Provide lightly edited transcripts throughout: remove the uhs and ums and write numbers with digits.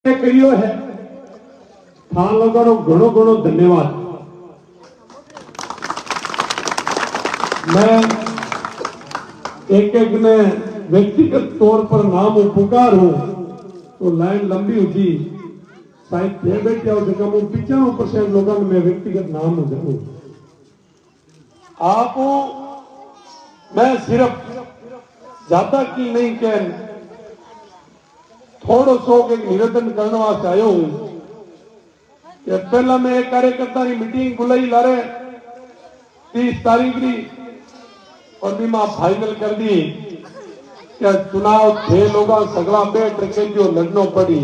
करियो है था लोगों घणो घणो धन्यवाद। मैं एक एक ने व्यक्तिगत तौर पर नाम पुकार हूं तो लाइन लंबी होगी, शायद थे बैठे हो जगह 95% लोगों में व्यक्तिगत नाम हो जरूर आप मैं सिर्फ ज्यादा की नहीं कह थोड़ो सो के निवेदन करने वास्ते आयो हूं कि पहला मैं एक कार्यकर्ता की मीटिंग बुलाई ला रहे 30 तारीख की और भी मां फाइनल कर दी कि चुनाव थे लोग सगला बैठ रखे जो लड़नो पड़ी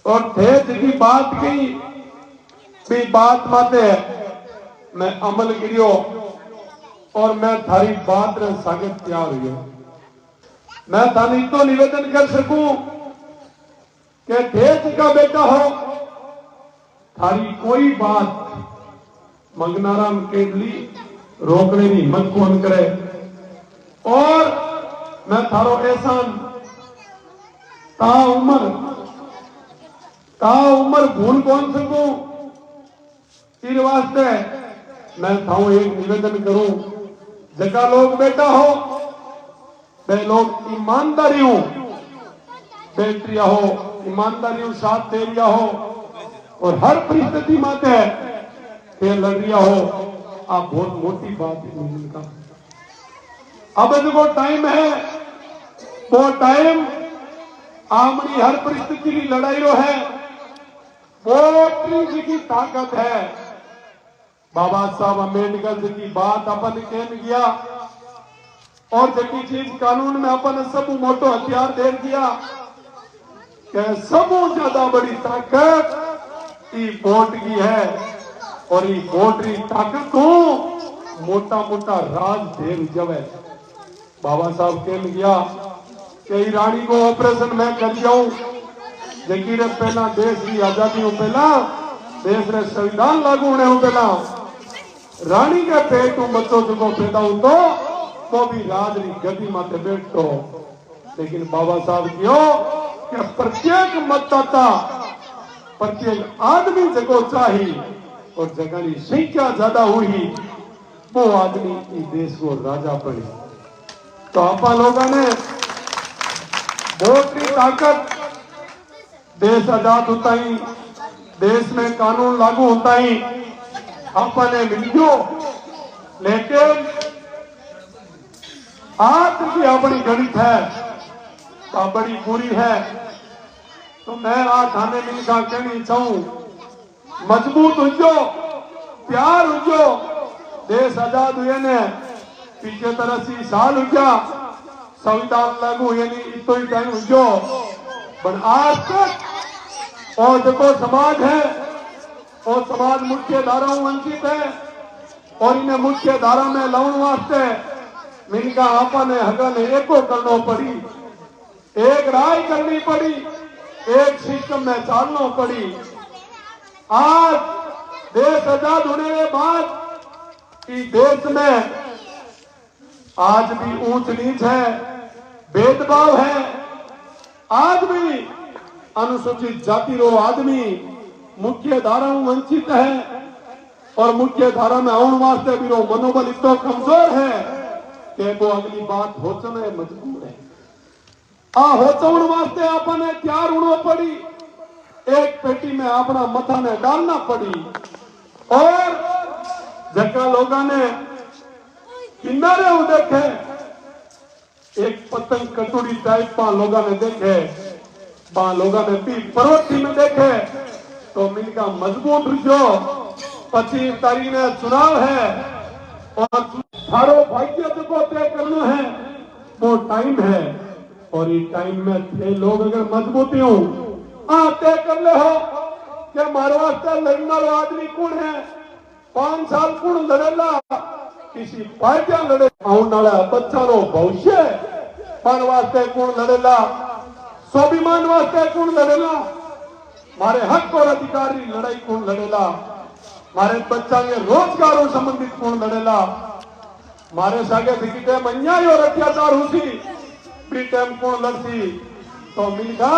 और थे जिसकी बात की भी बात माते मैं अमल करियो और मैं थारी बात रे सागे तैयार हुई। मैं थानी तो निवेदन कर सकूं कि देश का बेटा हो थारी कोई बात मंगनाराम केडली रोकने की हिम्मत कौन करे और मैं थारो एहसान ता उम्र भूल कौन सकूं। इस वास्ते मैं थाऊ एक निवेदन करूं जगह लोग बेटा हो वे लोग ईमानदारी हो बैठिया हो ईमानदारी हो साथ दे रिया हो और हर परिस्थिति माते लड़ रिया हो। आप बहुत मोटी बात है का अब जो टाइम है वो टाइम आमनी हर परिस्थिति की लड़ाई रो है वो जी की ताकत है। बाबा साहब अम्बेडकर जी की बात अपन कह गया और जकी चीज कानून में अपन सब मोटो हथियार दे दिया कि सब ज्यादा बड़ी ताकत ई वोट की है और ई वोट की ताकत को मोटा मोटा राज दे जवे। बाबा साहब कह गया कि रानी को ऑपरेशन मैं कर जाऊं जकी रे पहला देश की आजादी हो पहला देश रे संविधान लागू होने हो पहला रानी के पेट बच्चों जो पैदा हो तो वो भी राज की गति माते बैठो। लेकिन बाबा साहब क्यों कि प्रत्येक मतदाता प्रत्येक आदमी जगह चाहिए और जगह की संख्या ज्यादा हुई वो आदमी इस देश को राजा बने। तो आप लोगों ने वोट की ताकत देश आजाद होता ही देश में कानून लागू होता ही अपने मिलियो लेकिन आज की अपनी गणित है तो बड़ी बुरी है। तो मैं आज थाने मिलकर कहनी चाहूं मजबूत हो जो प्यार हो जो देश आजाद हुए ने 75 साल हो गया संविधान लागू हुए नहीं तो ही टाइम हो जो पर आज तक और देखो समाज है और समाज मुख्य धारा वंचित है और इन्हें मुख्य धारा में लाने वास्ते मिलका आपा ने हगन एको करना पड़ी एक राय करनी पड़ी एक सिस्टम में चालना पड़ी। आज देश आजाद होने के बाद इस देश में आज भी ऊंच नीच है भेदभाव है। आज भी अनुसूचित जाति रो आदमी मुख्य धारा वंचित है और मुख्य धारा में आने वास्ते भी रो मनोबल इतना कमजोर है कि वो अगली बात होचने मजबूर है। होचन वास्ते अपने तैयार होना पड़ी एक पेटी में अपना मथा ने डालना पड़ी और जगह लोगों ने किनारे देखे एक पतंग कटोरी टाइप पा लोगों ने देखे पा लोगों ने भी परोठी में देखे तो मिलका मजबूत जो 25 तारीख में चुनाव है और थारो भाग्य को तय करना है वो टाइम है और इस टाइम में थे लोग अगर मजबूती हो तय कर ले हो कि हमारे वास्ते लड़ने वाला आदमी कौन है 5 साल कौन लड़ेला किसी पार्टियां लड़े आने वाला बच्चा रो भविष्य पान वास्ते कौन लड़ेला स्वाभिमान वास्ते कौन लड़ेला मारे हक और अधिकार की लड़ाई कौन लड़ेला मारे बच्चा के रोजगारों संबंधित कौन लड़ेला मारे सागे दिखते अन्याय और अत्याचार हुसी प्री टाइम कौन लड़ती तो मिलगा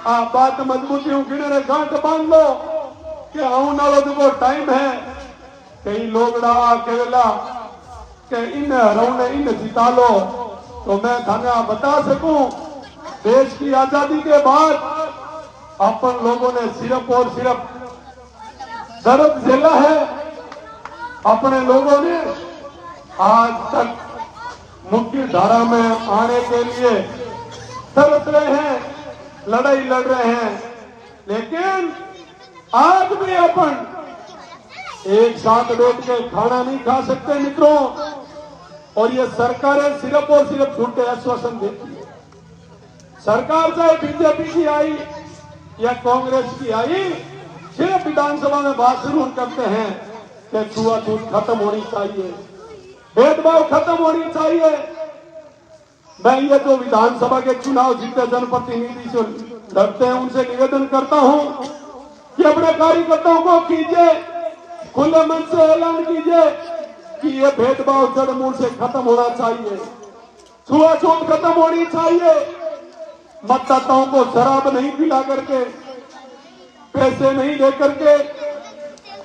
आ बात मजबूती गिणे गांठ बांध लो कि आने वालो जो टाइम है कई लोग कहला कि इन हरौने इन जिता लो, तो मैं थाने बता सकूं देश की आजादी के बाद अपन लोगों ने सिर्फ और सिर्फ दर्द झेला है। अपने लोगों ने आज तक मुख्य धारा में आने के लिए तरस रहे हैं, लड़ाई लड़ रहे हैं, लेकिन आज भी अपन एक साथ बैठ के खाना नहीं खा सकते मित्रों। और ये सरकारें सिर्फ और सिर्फ झूठे आश्वासन देती है। सरकार चाहे बीजेपी की आई या कांग्रेस की आई, सिर्फ विधानसभा में बात जरूर करते हैं कि छुआछूत खत्म होनी चाहिए, भेदभाव खत्म होनी चाहिए। मैं ये जो विधानसभा के चुनाव जीते जनप्रतिनिधि से लड़ते हैं उनसे निवेदन करता हूं कि अपने कार्यकर्ताओं को कीजिए, खुले मन से ऐलान कीजिए कि ये भेदभाव जड़ मूल से खत्म होना चाहिए, छुआछूत खत्म होनी चाहिए। मतदाताओं को शराब नहीं पिला करके, पैसे नहीं दे करके,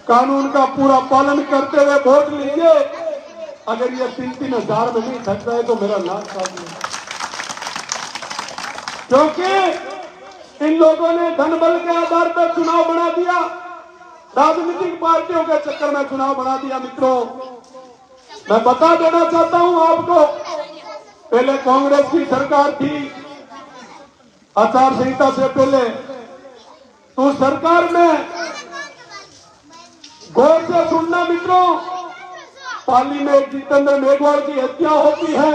कानून का पूरा पालन करते हुए वोट लीजिए। अगर ये 3-3 हजार में नहीं थक जाए तो मेरा नाम चाहिए, क्योंकि इन लोगों ने धन बल के आधार पर चुनाव बना दिया, राजनीतिक पार्टियों के चक्कर में चुनाव बना दिया। मित्रों, मैं बता देना चाहता हूं आपको, पहले कांग्रेस की सरकार थी, आचार संहिता से पहले, तो सरकार में गौर से सुनना मित्रों, पाली में जितेंद्र मेघवाल की हत्या होती है,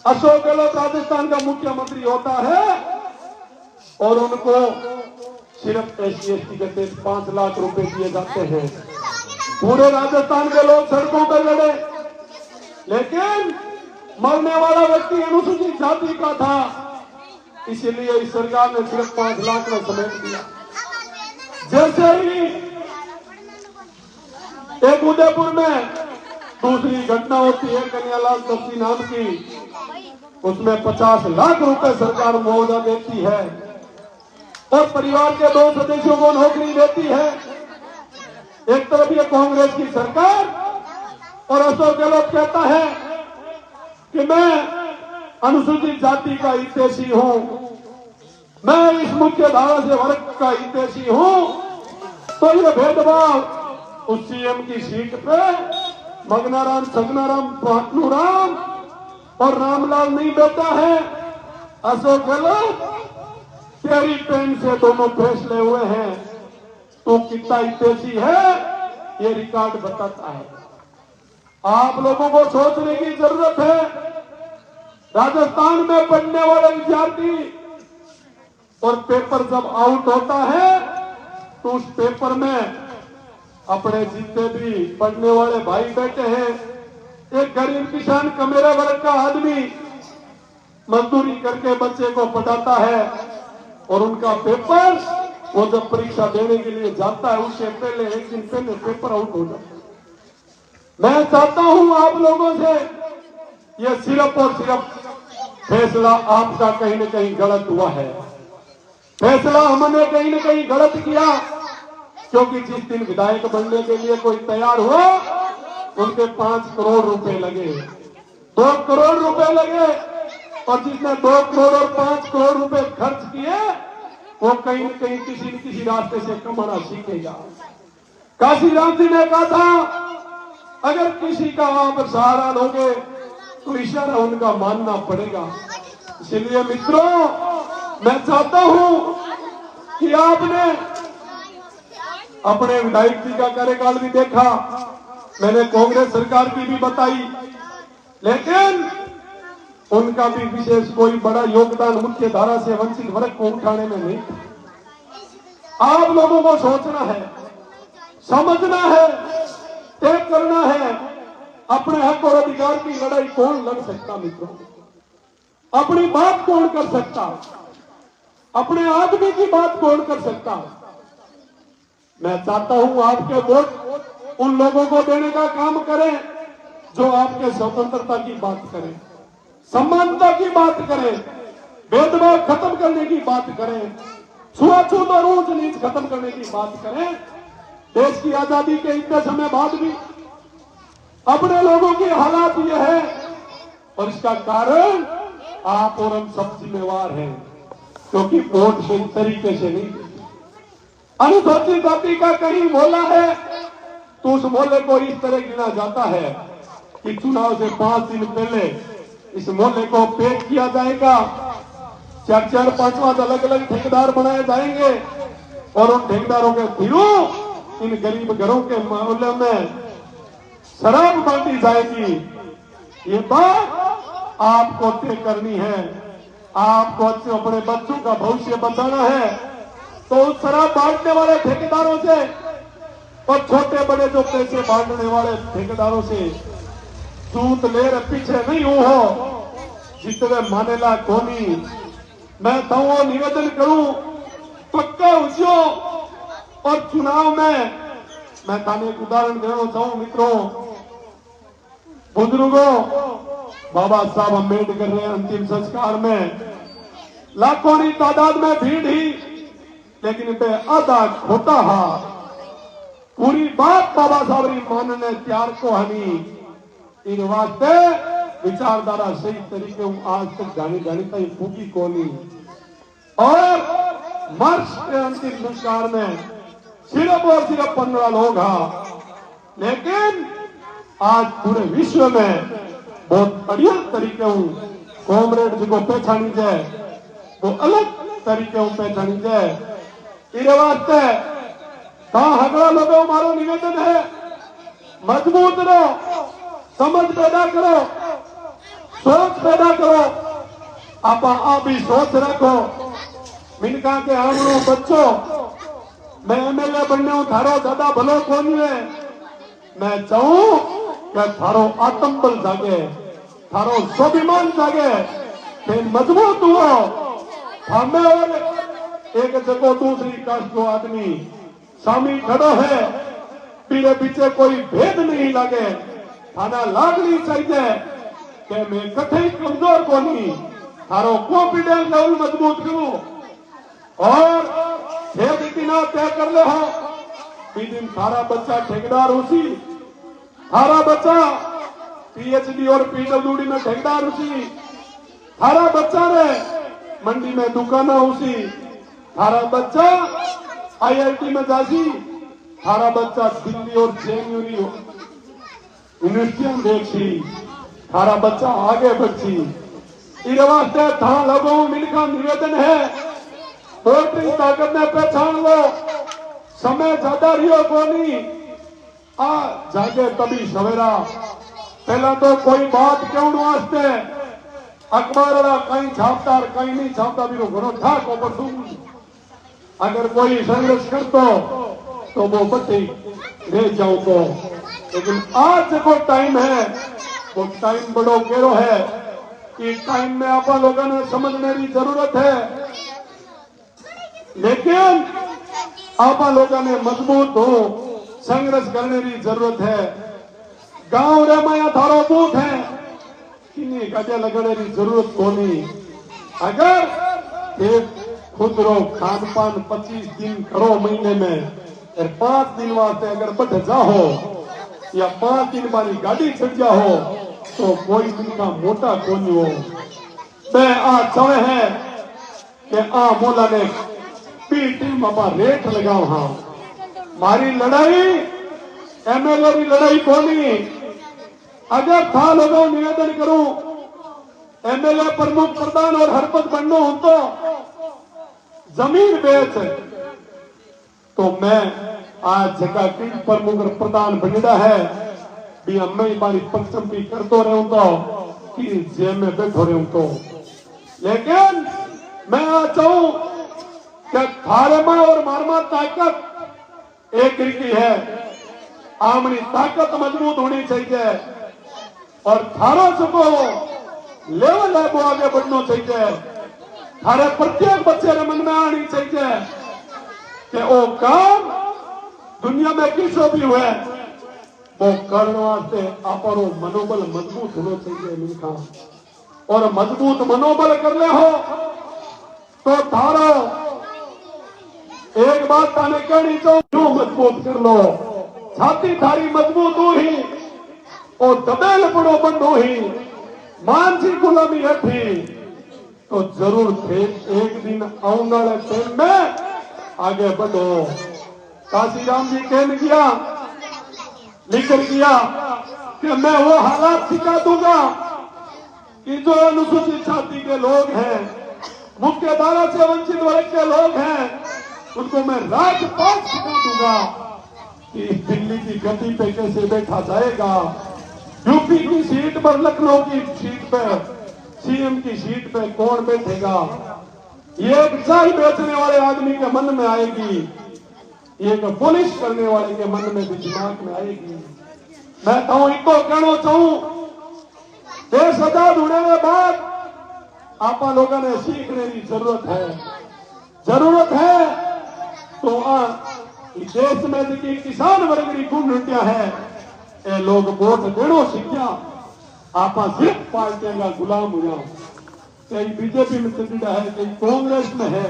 अशोक गहलोत राजस्थान का मुख्यमंत्री होता है और उनको सिर्फ SC/ST के तहत 5 लाख रुपए दिए जाते हैं। पूरे राजस्थान के लोग सड़कों पर लड़े, लेकिन मरने वाला व्यक्ति अनुसूचित जाति का था, इसलिए इस सरकार ने सिर्फ 5 लाख में समेट दिया। जैसे ही एक उदयपुर में दूसरी घटना होती है कन्यालाल तप्ती नाम की, उसमें 50 लाख रुपए सरकार मुआवजा देती है और परिवार के 2 सदस्यों को नौकरी देती है। एक तरफ ये कांग्रेस की सरकार और अशोक गहलोत कहता है कि मैं अनुसूचित जाति का हितैषी हूं, मैं इस मुख्य धारा से वर्ग का हितैषी हूं। तो ये भेदभाव उस CM की सीट पे मगनाराम, सगनाराम, पाटनूराम और रामलाल नहीं बैठा है। अशोक गहलोत तेरी पेन से दोनों फैसले हुए हैं, तो कितना हितैषी है ये रिकॉर्ड बताता है। आप लोगों को सोचने की जरूरत है। राजस्थान में पढ़ने वाले विद्यार्थी और पेपर जब आउट होता है तो उस पेपर में अपने जितने भी पढ़ने वाले भाई बैठे हैं, एक गरीब किसान कमेरा वर्ग का आदमी मजदूरी करके बच्चे को पढ़ाता है और उनका पेपर वो जब परीक्षा देने के लिए जाता है उससे पहले एक दिन पहले पेपर आउट हो जाता है। मैं चाहता हूं आप लोगों से, ये सिर्फ और सिर्फ फैसला आपका कहीं न कहीं गलत हुआ है। फैसला हमने कहीं न कहीं गलत किया, क्योंकि जिस दिन विधायक बनने के लिए कोई तैयार हुआ उनके 5 करोड़ रुपए लगे, 2 करोड़ रुपए लगे, और जिसने 2 करोड़ और 5 करोड़ रुपए खर्च किए वो कहीं न कहीं किसी न किसी रास्ते से कमाना सीखेगा। काशीराम जी ने कहा था अगर किसी का आप सहारा लोगे तो इशारा उनका मानना पड़ेगा। इसलिए मित्रों, मैं चाहता हूं कि आपने अपने विधायक जी का कार्यकाल भी देखा, मैंने कांग्रेस सरकार की भी बताई, लेकिन उनका भी विशेष कोई बड़ा योगदान मुख्य धारा से वंचित वर्ग को उठाने में नहीं। आप लोगों को सोचना है, समझना है, तय करना है, अपने हक और अधिकार की लड़ाई कौन लड़ सकता मित्रों, अपनी बात कौन कर सकता, अपने आदमी की बात कौन कर सकता। मैं चाहता हूं आपके वोट उन लोगों को देने का काम करें जो आपके स्वतंत्रता की बात करें, समानता की बात करें, भेदभाव खत्म करने की बात करें, छुआछूत और ऊंच नीच खत्म करने की बात करें। देश की आजादी के इतने समय बाद भी अपने लोगों के हालात ये है, और इसका कारण आप और हम सब जिम्मेवार हैं, क्योंकि वोट सही तरीके से नहीं देते। अनुसूचित जाति का कहीं मोहल्ला है तो उस मोहल्ले को इस तरह गिना जाता है कि चुनाव से 5 दिन पहले इस मोहल्ले को पैक किया जाएगा, 4-4, 5-5 अलग अलग ठेकेदार बनाए जाएंगे, और उन ठेकेदारों के थ्रू इन गरीब घरों के मोहल्ले में शराब बांटी जाएगी। ये बात आपको तय करनी है। आपको अपने बच्चों का भविष्य बचाना है, तो उस शराब बांटने वाले ठेकेदारों से और छोटे बड़े जो पैसे बांटने वाले ठेकेदारों से सूत ले रहे पीछे नहीं हो, जितने मानेला कोनी। मैं तो निवेदन करूं, पक्का उजो, और चुनाव में मैं थाने एक उदाहरण देना चाहूं मित्रों, बुजुर्गों, बाबा साहब अम्बेडकर ने अंतिम संस्कार में लाखों की तादाद में भीड़ ही, लेकिन पे आधा खोटा हा पूरी बात बाबा साहब री मानने त्यार को हनी। इन वास्ते विचारधारा सही तरीके आज तक जानी तक फूकी कोनी, और मार्च के अंतिम संस्कार में सिर्फ और सिर्फ 15 लोग हा, लेकिन आज पूरे विश्व में बहुत बढ़िया तरीके कॉमरेड जिसको पहचानी जाए, वो अलग तरीके पहचानी जाए। इस वास्ते हगड़ा लोगों मारो निवेदन है, मजबूत रहो, समझ पैदा करो, सोच पैदा करो, आप भी सोच रखो। मिनका के आंगणों बच्चों, मैं एमएलए बनने हूं, थारो ज्यादा भलो कौन है। मैं चाहूं कि थारो आत्मबल जागे, थारो स्वाभिमान जागे, फिर मजबूत हुओ। हमें और एक जगह दूसरी कास्ट को आदमी सामी खड़ो है, पीछे पीछे कोई भेद नहीं लगे, थाना लागनी चाहिए कि मैं कठिन कमजोर को नहीं, थारो कॉन्फिडेंस लेवल मजबूत करूं, और भेद इतना तय कर ले हो दिन थारा बच्चा ठेकेदार उसी, थारा बच्चा पीएचडी और पीडब्ल्यूडी में ठेकेदार उसी, थारा बच्चा रे मंडी में दुकाना उसी, थारा बच्चा आईआईटी में जासी, थारा बच्चा दिल्ली और जेएनयू यूनिवर्सिटियां देखी, थारा बच्चा आगे बढ़ी। इस वास्ते था लोगों मिलकर निवेदन है, वोटिंग ताकत ने पहचान लो, समय ज्यादा रियो को नहीं, आ जागे तभी सवेरा। पहला तो कोई बात क्यों वास्ते अखबार वाला कहीं छापता कहीं नहीं छापता, भी घरों ठाक ऊपर तुम अगर कोई संघर्ष कर तो वो बच्चे रह जाओ तो। लेकिन आज जो टाइम है वो टाइम बड़ो गेरो है, कि टाइम में आप लोगों ने समझने की जरूरत है, लेकिन आप लोगों ने मजबूत हो संघर्ष करने की जरूरत है। गांव रे माया थारो बूथ है, किन्हीं गजे लगने की जरूरत को नहीं। अगर एक खुद रो खान पान 25 दिन करो महीने में, और 5 दिन वास्ते अगर बढ़ जाओ या 5 दिन वाली गाड़ी चढ़ जाओ तो कोई दिन का मोटा कौन हो। मैं आज चाहे है कि आ मोला ने पीटी मामा रेट लगाओ, हाँ मारी लड़ाई एमएलए की लड़ाई कोनी। अगर था लोगों निवेदन करूं एमएलए प्रमुख प्रधान और हरपत बनना हो तो जमीन बेच, तो मैं आज जगह की प्रमुख प्रधान बनना है भी हमें हमारी पक्षम भी कर तो रहे तो कि जेल में बैठो रहे तो। लेकिन मैं आज चाहूं कि थारे में और मारमा ताकत एक की है, आमनी ताकत मजबूत होनी चाहिए, और थारो सबको लेवल है वो आगे बढ़ना चाहिए। थारे प्रत्येक बच्चे के मन में आनी चाहिए कि वो काम दुनिया में किसो भी हुए वो करने वास्ते आप मनोबल मजबूत होना चाहिए। मिलका और मजबूत मनोबल कर ले हो तो थारो एक बात ताने कहनी चाहिए, मजबूत कर लो छाती थारी मजबूत हो ही और दबेल पड़ो बंदो ही मानसी गुलामी हठी तो जरूर थे एक दिन आने वाले टाइम में आगे बढ़ो। काशीराम जी कहने किया लिखकर किया कि मैं वो हालात सिखा दूंगा कि जो अनुसूचित जाति के लोग हैं, मुख्य धारा से वंचित वर्ग के लोग हैं, उनको मैं राजपाट सिखा दूंगा कि दिल्ली की गद्दी पे कैसे बैठा जाएगा, यूपी की सीट पर, लखनऊ की सीट पर, सीएम की सीट पे कौन बैठेगा। ये एक चाय बेचने वाले आदमी के मन में आएगी, ये एक पुलिस करने वाले के मन में भी दिमाग में आएगी। मैं कहूं इनको कहना चाहूं, देश आजाद होने के बाद आप लोगों ने सीखने की जरूरत है तो इस देश में जी किसान वर्ग की गुण नृत्य है, ये लोग वोट देनो सीखिया, आप सिर्फ पार्टियों का गुलाम हुआ, कई बीजेपी में चंडीदा है, कई कांग्रेस में है,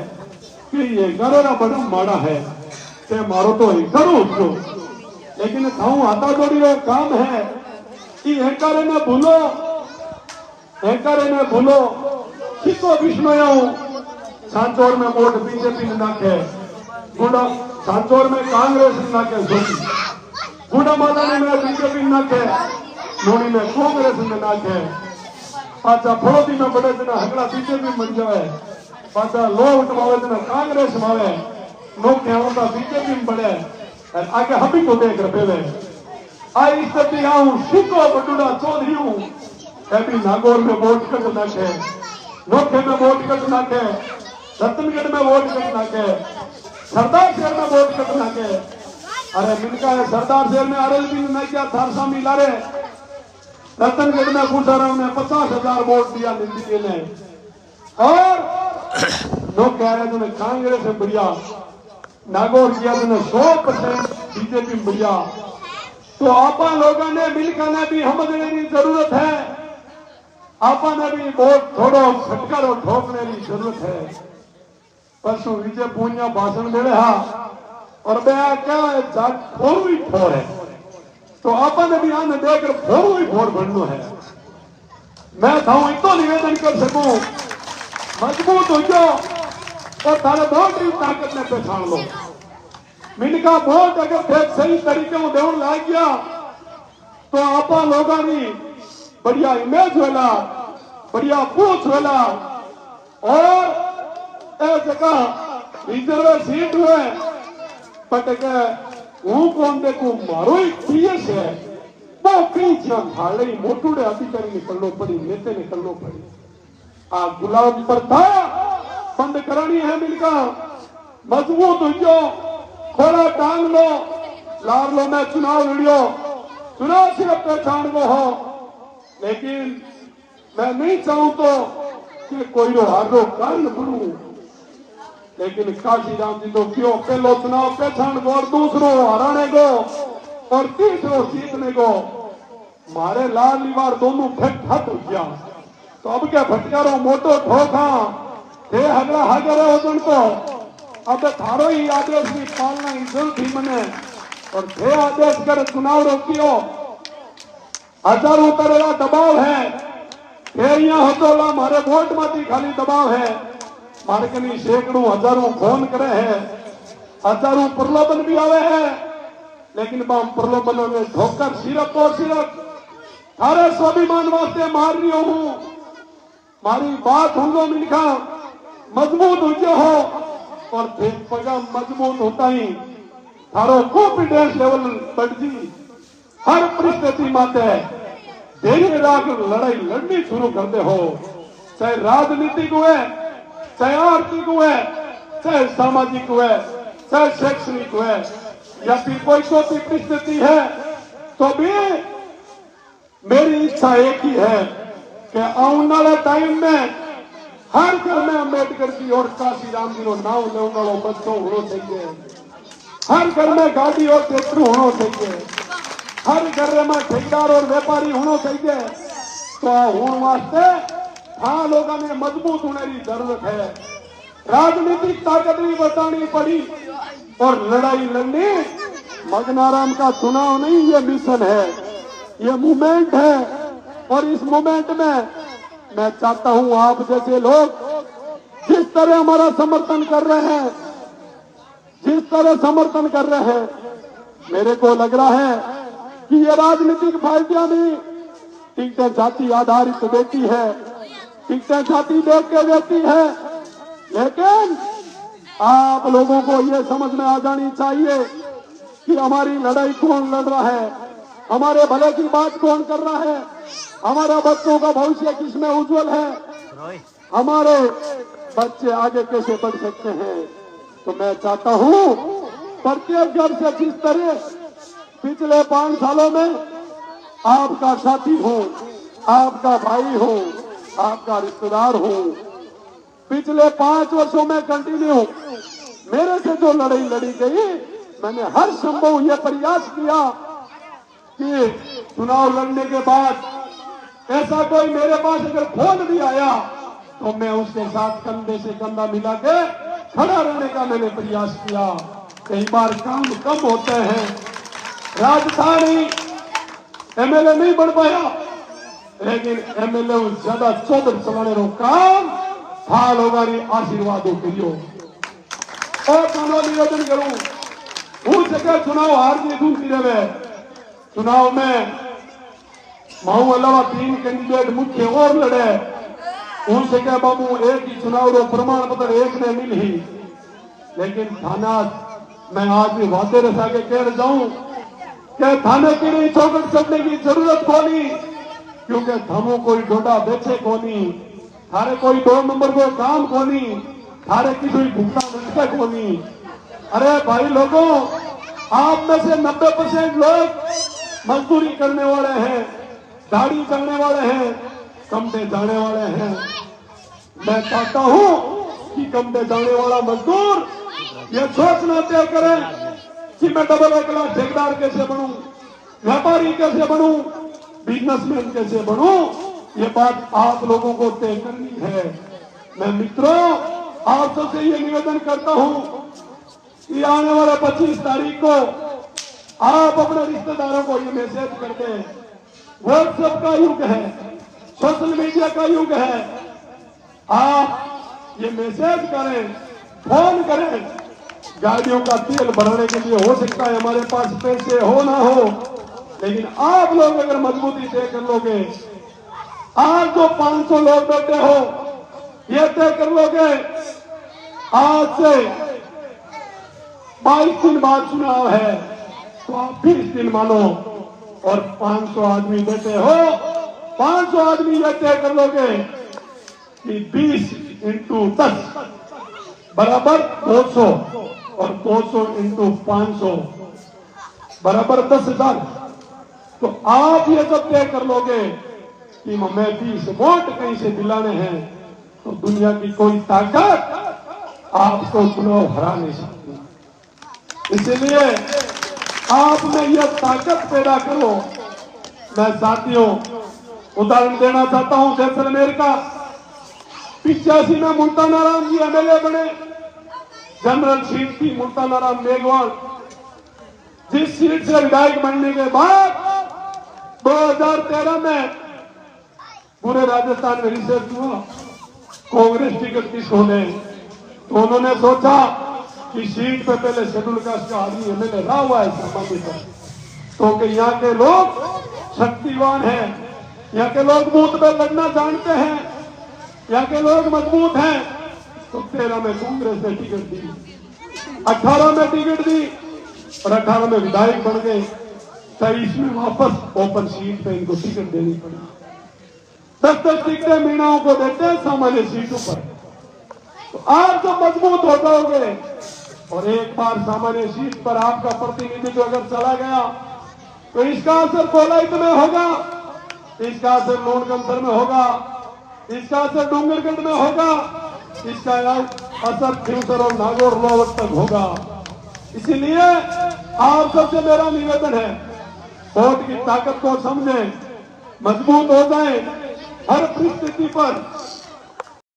कि ये गरोरा बड़ा माड़ा है, ते मारो तो ही करो उसको, लेकिन खाऊं हाथा जोड़ी वो काम है कि हेकारे में भूलो किसको विष्णु सांचौर में वोट बीजेपी ने नाखे, गुड़ा सांचौर में कांग्रेस ने नाखे, गुड़ा मालानी में बीजेपी ने नाखे, लोनी में कांग्रेस ने नाखे, पाचा फड़ोती में बड़े दिन हगड़ा बीजेपी बन जाए, पाचा लोट मावे दिन कांग्रेस मावे, लोग क्या बीजेपी में बढ़े आगे हमी को देख रहे आई स्थिति आऊं शिको बटूड़ा चौधरी हूं कभी नागौर में वोट कर नाखे, नोखे में वोट कर नाखे, रतनगढ़ में वोट कर नाखे, सरदार शहर में वोट कर नाखे। अरे मिनका है सरदार शहर में अरल भी नहीं क्या थारसा मिला रे, रतनगढ़ में फूटारा में 50,000 वोट दिया निंदी ने, और लोग कह रहे थे कांग्रेस है बढ़िया, नागौर किया 100% बीजेपी बढ़िया। तो आप लोगों ने मिलकर भी समझने की जरूरत है, आपने भी बहुत थोड़ो खटकर और ठोकने की जरूरत है। परसों विजय पूनिया भाषण दे रहा और मैं क्या फोर ही फोर है, तो आपने भी आने देकर फोर ही फोर बनना है। मैं थाऊ इतो निवेदन कर सकूं, मजबूत हो जाओ और थारे वोट की ताकत ने पहचान लो। मिनका वोट अगर थे सही तरीके में देवन लाग गया तो आप लोगों की बढ़िया इमेज वेला, बढ़िया पूछ वेला, और ए जगह रिजर्व सीट हुए पटके हूं कौन देखू मारो ही पीएस है वो कई जन थाले मोटूड़े अधिकारी निकलनो पड़ी, नेते निकलनो पड़ी। आ गुलाम प्रथा बंद करानी है, मिलका मजबूत हो जाओ, खोला टांग लो, लार लो में चुनाव लड़ियो, चुनाव सिर्फ पहचान को हो, लेकिन मैं नहीं चाहूं तो कि कोई रो हारो कारण बनू, लेकिन काशीराम जी तो क्यों पहलो चुनाव पहचान को और दूसरो हराने को और तीसरो जीतने को, मारे लाल लीवार दोनों फट हट हो गया। तो अब क्या भटकारो मोटो ठोका थे हगड़ा हाजर है उन को, अब थारो ही आदेश की पालना की जरूरत ही मने, और थे आदेश कर चुनाव रोकियो, हजारों तरह का दबाव है, थे यहाँ हतोला मारे वोट माती खाली दबाव है, मारे कनी सैकड़ों हजारों फोन करे है, हजारों प्रलोभन भी आवे है, लेकिन प्रलोभनों में ठोकर सिर्फ और सिर्फ थारे स्वाभिमान वास्ते मार रही हूं। मारी बात होंगे मिलखा मजबूत हो हो और पगा मजबूत होता ही थारो कॉन्फिडेंस लेवल बढ़ जी, हर परिस्थिति माते धैर्य राख लड़ाई लड़नी शुरू करते हो, चाहे राजनीतिक हुए, चाहे आर्थिक हुए, चाहे सामाजिक हुए, चाहे शैक्षणिक हुए, या फिर कोई छोटी परिस्थिति है, तो भी मेरी इच्छा एक ही है कि आने वाले टाइम में हर घर में अम्बेडकर जी और काशीराम जी नाम लेने वालों बच्चों होना चाहिए, हर घर में गाड़ी और ट्रैक्टर होना चाहिए, हर घर में ठेकेदार और व्यापारी होना चाहिए। तो हूं वास्ते हाँ लोगों ने मजबूत होने की जरूरत है। राजनीतिक ताकत भी बतानी पड़ी और लड़ाई लड़नी। मगनाराम का चुनाव नहीं, ये मिशन है, ये मूवमेंट है। और इस मूवमेंट में मैं चाहता हूं आप जैसे लोग जिस तरह हमारा समर्थन कर रहे हैं, जिस तरह समर्थन कर रहे हैं, मेरे को लग रहा है कि ये राजनीतिक पार्टियां भी टिकटें जाति आधारित देती है, टिकटें जाति देख के देती है। लेकिन आप लोगों को ये समझ में आ जानी चाहिए कि हमारी लड़ाई कौन लड़ रहा है, हमारे भले की बात कौन कर रहा है, हमारा बच्चों का भविष्य किसमें उज्जवल है, हमारे बच्चे आगे कैसे बढ़ सकते हैं। तो मैं चाहता हूं प्रत्येक घर से जिस तरह पिछले 5 सालों में आपका साथी हूं, आपका भाई हूं, आपका रिश्तेदार हूं, पिछले 5 वर्षों में कंटिन्यू मेरे से जो लड़ाई लड़ी गई, मैंने हर संभव यह प्रयास किया कि चुनाव लड़ने के बाद ऐसा कोई मेरे पास अगर फोन भी आया तो मैं उसके साथ कंधे से कंधा मिला के खड़ा रहने का मैंने प्रयास किया। कई बार काम कम होते हैं, राजधानी एमएलए नहीं बन पाया, लेकिन एमएलए ज्यादा चौधर चलाने रो काम था लोगों ने आशीर्वादों करियो। और दोनों निवेदन करूं उस जगह चुनाव हार जीत होती रहे। चुनाव में माऊ अलावा 3 कैंडिडेट मुख्य और लड़े, उन जगह बाबू एक ही चुनाव रो प्रमाण पत्र एक ने मिल ही। लेकिन थाना मैं आज भी वादे रसा के कह जाऊं कि थाने की नहीं चौकट चढ़ने की जरूरत कोनी, क्योंकि थामो कोई डोडा बेचे कोनी, थारे कोई 2 नंबर को काम कोनी, थारे की कोई भूखा लटका कोनी। अरे भाई लोगों, आप में से 90% लोग मजदूरी करने वाले हैं, गाड़ी चलने वाले हैं, कमटे जाने वाले हैं। मैं चाहता हूं कि कमटे जाने वाला मजदूर यह सोचना तय करे कि मैं डबल क्लास ठेकेदार कैसे बनूं, व्यापारी कैसे बनूं, बिजनेसमैन कैसे बनूं। ये बात आप लोगों को तय करनी है। मैं मित्रों आप सबसे ये निवेदन करता हूं कि आने वाले 25 तारीख को आप अपने रिश्तेदारों को ये मैसेज कर दें। व्हाट्सएप का युग है, सोशल मीडिया का युग है, आप ये मैसेज करें, फोन करें। गाड़ियों का तेल भरने के लिए हो सकता है हमारे पास पैसे हो ना हो, लेकिन आप लोग अगर मजबूती तय कर लोगे, आज जो 500 लोग बैठे हो ये तय कर लोगे आज से 22 दिन बाद चुनाव है तो आप 20 दिन मानो, और 500 आदमी बैठे हो, 500 आदमी ये तय कर लोगे कि 20 इंटू 10 बराबर 200 और 200 इंटू 500 बराबर 10,000। तो आप ये सब तय कर लोगे कि हमें 20 वोट कहीं से दिलाने हैं, तो दुनिया की कोई ताकत आपको चुनाव हरा नहीं सकती। इसलिए आप में यह ताकत पैदा करो। मैं साथियों उदाहरण देना चाहता हूं जैसलमेर का। 85 में मुल्तानाराम जी एमएलए बने, जनरल सीट थी मुल्तानाराम मेघवाल। जिस सीट से विधायक बनने के बाद 2013 में पूरे राजस्थान में रिसर्च हुआ कांग्रेस टिकट किसको दे, तो उन्होंने सोचा कि सीट पे पहले शेड्यूल कास्ट का आदमी एमएलए रहा हुआ है संबंधित, तो कि यहाँ के लोग शक्तिवान हैं, यहाँ के लोग बूथ पे लड़ना जानते हैं, यहाँ के लोग मजबूत हैं। तो 13 में कांग्रेस ने टिकट दी, 18 में टिकट दी और 18 में विधायक बन गए। 23 में वापस ओपन सीट पे इनको टिकट देनी पड़ी। 10-10 टिकटें मीणाओं को देते हैं सामान्य सीटों पर। तो आप जब मजबूत हो जाओगे और एक बार सामान्य सीट पर आपका प्रतिनिधित्व अगर चला गया तो इसका असर कोलाइत में होगा, इसका असर लोनगंसर में होगा, इसका असर डूंगरगढ़ में होगा, इसका असर खिवसर और नागौर रोहतक तक होगा। इसीलिए आप सबसे मेरा निवेदन है, वोट की ताकत को समझें, मजबूत हो जाएं, हर परिस्थिति पर